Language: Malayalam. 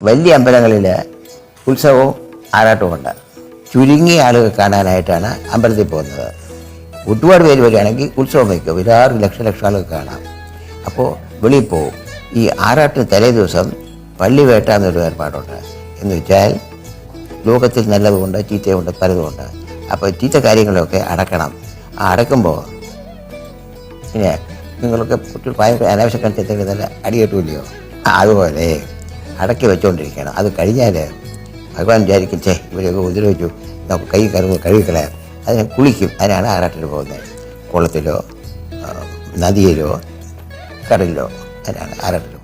വലിയ അമ്പലങ്ങളിൽ ഉത്സവവും ആറാട്ടവും ഉണ്ട്. ചുരുങ്ങിയ ആളുകൾ കാണാനായിട്ടാണ് അമ്പലത്തിൽ പോകുന്നത്. ഒരുപാട് പേര് വരികയാണെങ്കിൽ ഉത്സവം വയ്ക്കും, ഒരു 6 ലക്ഷം ആളുകൾ കാണാം. അപ്പോൾ വെളിയിൽ പോവും. ഈ ആറാട്ടിന് തലേ ദിവസം പള്ളി വേട്ട എന്നൊരു ഏർപ്പാടുണ്ട്. എന്ന് വെച്ചാൽ ലോകത്തിൽ നല്ലതുമുണ്ട്, ചീത്തയുമുണ്ട്, പലതുമുണ്ട്. അപ്പോൾ ചീത്ത കാര്യങ്ങളൊക്കെ അടക്കണം. ആ അടക്കുമ്പോൾ പിന്നെ നിങ്ങളൊക്കെ ഭയങ്കര അനാവശ്യക്കാലത്ത് നല്ല അടികെട്ടില്ലയോ, അതുപോലെ അടക്കി വെച്ചുകൊണ്ടിരിക്കണം. അത് കഴിഞ്ഞാൽ ഭഗവാൻ വിചാരിക്കും, ഇവരെയൊക്കെ ഉപദ്രവിച്ചു, നമുക്ക് കൈ കഴുകിക്കളയാം. അതിനെ കുളിക്കും. അതിനാണ് ആറാട്ടിന് പോകുന്നത്. കുളത്തിലോ നദിയിലോ കടലിലോ അതിനാണ് ആറാട്ടിന്.